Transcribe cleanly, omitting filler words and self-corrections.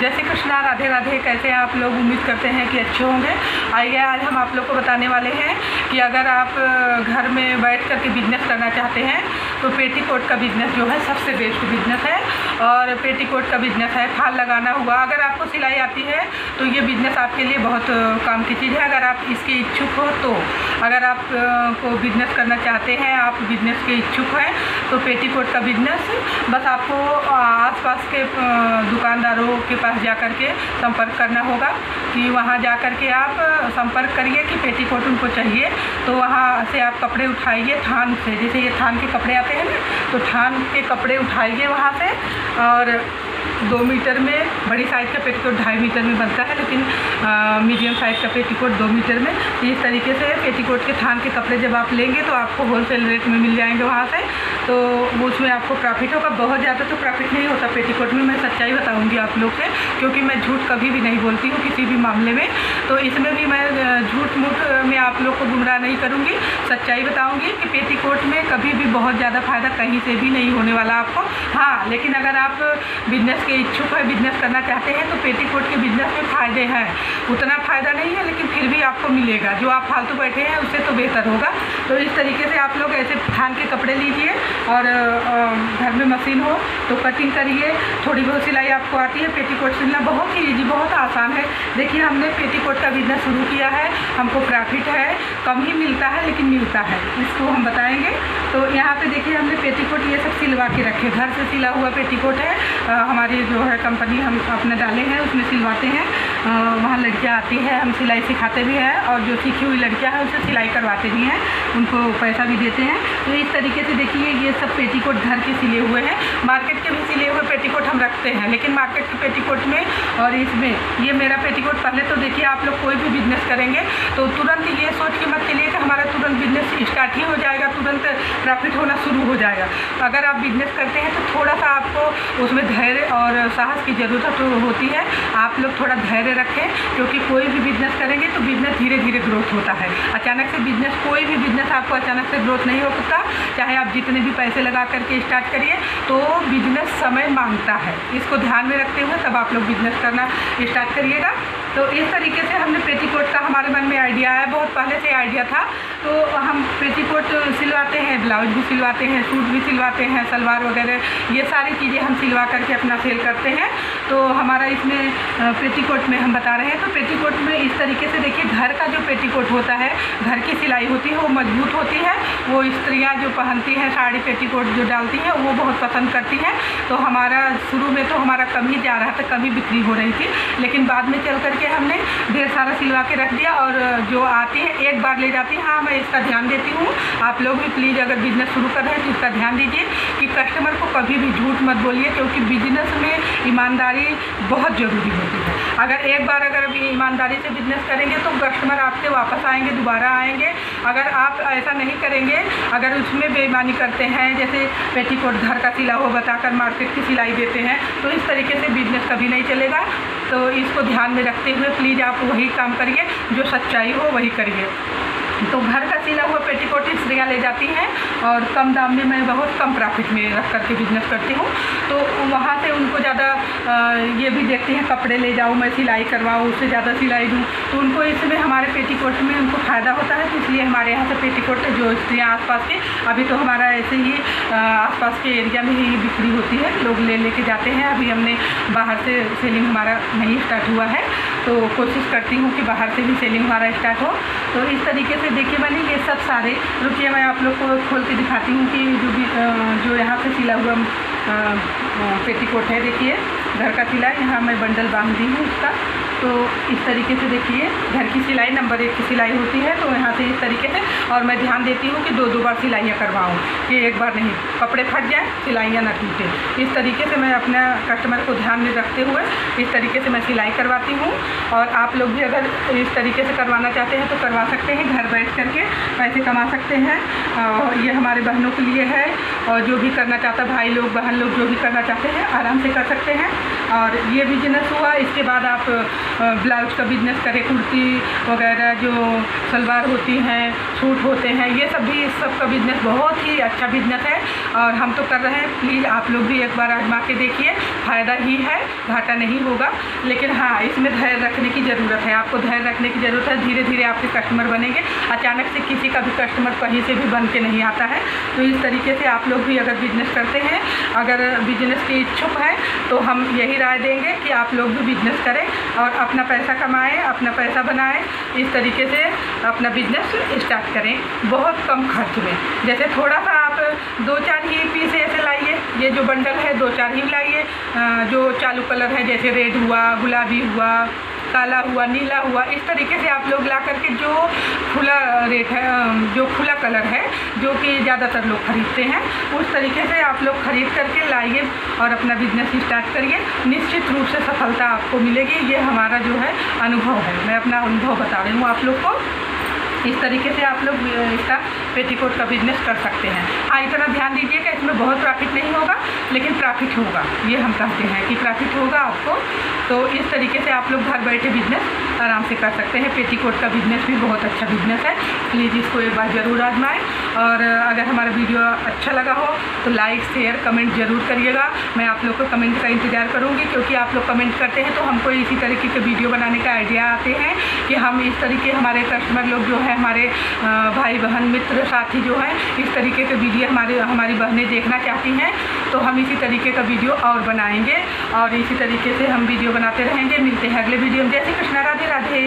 जय श्री कृष्णा, राधे राधे। कैसे हैं आप लोग? उम्मीद करते हैं कि अच्छे होंगे। आइए आज हम आप लोग को बताने वाले हैं कि अगर आप घर में बैठ कर के बिजनेस करना चाहते हैं तो पेटीकोट का बिज़नेस जो है सबसे बेस्ट बिज़नेस है। और पेटीकोट का बिज़नेस है, फाल लगाना हुआ, अगर आपको सिलाई आती है तो ये बिज़नेस आपके लिए बहुत काम की चीज़ है। अगर आप इसके इच्छुक हो तो, अगर आप को बिज़नेस करना चाहते हैं, आप बिज़नेस के इच्छुक हैं तो पेटीकोट का बिज़नेस बस आपको आसपास के दुकानदारों के पास जा कर के संपर्क करना होगा कि वहाँ जा कर के आप संपर्क करिए कि पेटीकोट उनको चाहिए। तो वहाँ से आप कपड़े उठाइए थान से, जैसे ये थान के कपड़े आते हैं ना, तो थान के कपड़े उठाइए वहाँ से। और 2 मीटर में बड़ी साइज़ का पेटीकोट 2.5 मीटर में बनता है, लेकिन मीडियम साइज़ का पेटीकोट 2 मीटर में। इस तरीके से पेटीकोट के थान के कपड़े जब आप लेंगे तो आपको होलसेल रेट में मिल जाएंगे वहाँ से, तो उसमें आपको प्रॉफिट होगा। बहुत ज़्यादा तो प्रॉफिट नहीं होता पेटीकोट में, मैं सच्चाई बताऊँगी आप लोग से, क्योंकि मैं झूठ कभी भी नहीं बोलती हूँ किसी भी मामले में। तो इसमें भी मैं झूठ मूठ में आप लोग को गुमराह नहीं करूँगी, सच्चाई बताऊँगी कि पेटीकोट में कभी भी बहुत ज़्यादा फ़ायदा कहीं से भी नहीं होने वाला आपको। हाँ, लेकिन अगर आप बिजनेस के इच्छुक है, बिजनेस करना चाहते हैं तो पेटीकोट के बिजनेस में फ़ायदे हैं। उतना फ़ायदा नहीं है लेकिन फिर भी आपको मिलेगा, जो आप फालतू बैठे हैं उससे तो बेहतर होगा। तो इस तरीके से आप लोग ऐसे थान के कपड़े लीजिए और घर में मशीन हो तो कटिंग करिए। थोड़ी बहुत सिलाई आपको आती है, पेटीकोट सिलना बहुत ही ईजी, बहुत आसान है। देखिए हमने पेटीकोट का बिजनेस शुरू किया है, हमको प्रॉफिट है, कम ही मिलता है लेकिन मिलता है, इसको हम बताएंगे। तो यहाँ पे देखिए हमने पेटीकोट ये सब सिलवा के रखे, घर से सिला हुआ पेटीकोट है। हमारी जो है कंपनी हम अपने डाले हैं उसमें सिलवाते हैं। वहाँ लड़कियाँ आती है, हम सिलाई सिखाते भी हैं, और जो सीखी हुई लड़कियाँ हैं उनसे सिलाई करवाते भी हैं, उनको पैसा भी देते हैं। तो इस तरीके से देखिए ये सब पेटीकोट घर के सिले हुए हैं। मार्केट के भी सिले हुए पेटीकोट हम रखते हैं, लेकिन मार्केट के पेटीकोट में और इसमें ये मेरा पेटीकोट, पहले तो देखिए आप लोग कोई भी बिजनेस करेंगे तो तुरंत ये सोच के मत चलिए कि हमारा तुरंत बिजनेस स्टार्ट ही हो जाएगा, तुरंत प्रॉफिट होना शुरू हो जाएगा। अगर आप बिजनेस करते हैं तो थोड़ा सा आपको उसमें धैर्य और साहस की ज़रूरत होती है। आप लोग थोड़ा धैर्य रखें, क्योंकि कोई भी बिजनेस करेंगे तो बिजनेस धीरे धीरे ग्रोथ होता है। अचानक से बिजनेस, कोई भी बिजनेस आपको अचानक से ग्रोथ नहीं हो सकता, चाहे आप जितने भी पैसे लगा करके स्टार्ट करिए, तो बिजनेस समय मांगता है। इसको ध्यान में रखते हुए तब आप लोग बिजनेस करना स्टार्ट करिएगा। तो इस तरीके से हमने पेटीकोट का हमारे मन में आइडिया आया, बहुत पहले से आइडिया था। तो हम पेटीकोट सिलवाते हैं, ब्लाउज भी सिलवाते हैं, सूट भी सिलवाते हैं, सलवार वगैरह ये सारी चीज़ें हम सिलवा करके अपना सेल करते हैं। तो हमारा इसमें पेटीकोट में हम बता रहे हैं, तो पेटीकोट में इस तरीके से देखिए घर का जो पेटीकोट होता है, घर की सिलाई होती है, वो मजबूत होती है। वो स्त्रियाँ जो पहनती हैं, साड़ी पेटीकोट जो डालती हैं, वो बहुत पसंद करती हैं। तो हमारा शुरू में तो हमारा कम ही जा रहा था, कम ही बिक्री हो रही थी, लेकिन बाद में चल करके हमने ढेर सारा सिलवा के रख दिया। और जो आती है एक बार ले जाती है। हाँ, मैं इसका ध्यान देती हूँ, आप लोग भी प्लीज़ अगर बिजनेस शुरू कर रहे हैं तो इसका ध्यान दीजिए कि कस्टमर को कभी भी झूठ मत बोलिए, क्योंकि बिजनेस में ईमानदारी बहुत ज़रूरी होती है। अगर एक बार अगर ईमानदारी से बिजनेस करेंगे तो कस्टमर आपसे वापस आएंगे, दोबारा आएंगे। अगर आप ऐसा नहीं करेंगे, अगर उसमें बेईमानी करते हैं, जैसे पेटीकोट घर का सिला हो बताकर मार्केट की सिलाई देते हैं, तो इस तरीके से बिजनेस कभी नहीं चलेगा। तो इसको ध्यान में रखते हुए प्लीज़ आप वही काम करिए, जो सच्चाई हो वही करिए। तो घर का सिला हुआ पेटीकोट स्त्रियाँ ले जाती हैं और कम दाम में मैं बहुत कम प्रॉफिट में रख करके बिजनेस करती हूँ। तो वहाँ से उनको ज़्यादा ये भी देखते हैं, कपड़े ले जाऊँ मैं सिलाई करवाऊँ, उससे ज़्यादा सिलाई दूँ, तो उनको इसमें हमारे पेटीकोट में उनको फ़ायदा होता है। तो इसलिए हमारे यहाँ से पेटीकोट जो स्त्रियाँ आसपास के, अभी तो हमारा ऐसे ही आसपास के एरिया में ही बिक्री होती है, लोग ले के जाते हैं। अभी हमने बाहर से सेलिंग हमारा नहीं स्टार्ट हुआ है, तो कोशिश करती हूँ कि बाहर से भी सेलिंग हमारा स्टार्ट हो। तो इस तरीके से देखिए मैंने ये सब सारे, रुकिए मैं आप लोग को खोल के दिखाती हूँ कि जो यहाँ पे सिला हुआ पेटीकोट है, देखिए घर का सिला, यहाँ मैं बंडल बांध दी हूँ उसका। तो इस तरीके से देखिए घर की सिलाई नंबर 1 की सिलाई होती है, तो यहाँ से इस तरीके से, और मैं ध्यान देती हूँ कि 2 बार सिलाइयाँ करवाऊँ, कि एक बार नहीं, कपड़े फट जाए, सिलाइयाँ ना टूटे। इस तरीके से मैं अपना कस्टमर को ध्यान में रखते हुए इस तरीके से मैं सिलाई करवाती हूँ। और आप लोग भी अगर इस तरीके से करवाना चाहते हैं तो करवा सकते हैं, घर बैठ करके पैसे कमा सकते हैं। और ये हमारे बहनों के लिए है, और जो भी करना चाहता, भाई लोग बहन लोग जो भी करना चाहते हैं आराम से कर सकते हैं। और ये बिजनेस हुआ। इसके बाद आप ब्लाउज का बिजनेस करें, कुर्ती वगैरह जो सलवार होती हैं, सूट होते हैं, ये सब भी, इस सब का बिजनेस बहुत ही अच्छा बिजनेस है और हम तो कर रहे हैं। प्लीज़ आप लोग भी एक बार आजमा के देखिए, फ़ायदा ही है, घाटा नहीं होगा। लेकिन हाँ, इसमें धैर्य रखने की ज़रूरत है, आपको धैर्य रखने की ज़रूरत है। धीरे धीरे आपके कस्टमर बनेंगे। अचानक से किसी का भी कस्टमर कहीं से भी बन के नहीं आता है। तो इस तरीके से आप लोग भी अगर बिजनेस करते हैं, अगर बिजनेस के इच्छुक हैं, तो हम यही राय देंगे कि आप लोग भी बिजनेस करें और अपना पैसा कमाएं, अपना पैसा बनाएं। इस तरीके से अपना बिजनेस स्टार्ट करें बहुत कम खर्च में। जैसे थोड़ा सा आप 2-4 ही पीस ऐसे लाइए, ये जो बंडल है 2-4 ही लाइए। जो चालू कलर है जैसे रेड हुआ, गुलाबी हुआ, काला हुआ, नीला हुआ, इस तरीके से आप लोग ला करके जो खुला रेट है, जो खुला कलर है, जो कि ज़्यादातर लोग ख़रीदते हैं, उस तरीके से आप लोग ख़रीद करके लाइए और अपना बिजनेस स्टार्ट करिए। निश्चित रूप से सफलता आपको मिलेगी। ये हमारा जो है अनुभव है, मैं अपना अनुभव बता रही हूँ आप लोग को। इस तरीके से आप लोग इसका पेटीकोट का बिजनेस कर सकते हैं। हाँ, इतना ध्यान दीजिए कि इसमें बहुत प्रॉफिट नहीं होगा, लेकिन प्रॉफिट होगा। ये हम कहते हैं कि प्रॉफिट होगा आपको। तो इस तरीके से आप लोग घर बैठे बिजनेस आराम से कर सकते हैं। पेटीकोट का बिजनेस भी बहुत अच्छा बिजनेस है। प्लीज़ इसको एक बार ज़रूर आजमाएं। और अगर हमारा वीडियो अच्छा लगा हो तो लाइक, शेयर, कमेंट ज़रूर करिएगा। मैं आप लोग को कमेंट का इंतज़ार करूँगी, क्योंकि आप लोग कमेंट करते हैं तो हमको इसी तरीके के वीडियो बनाने का आइडिया आते हैं कि हम इस तरीके, हमारे कस्टमर लोग जो है, हमारे भाई बहन, मित्र, साथी जो हैं, इस तरीके के वीडियो हमारी बहनें देखना चाहती हैं। तो हम इसी तरीके का वीडियो और बनाएंगे और इसी तरीके से हम वीडियो बनाते रहेंगे। मिलते हैं अगले वीडियो में। जय श्री कृष्ण, राधे राधे।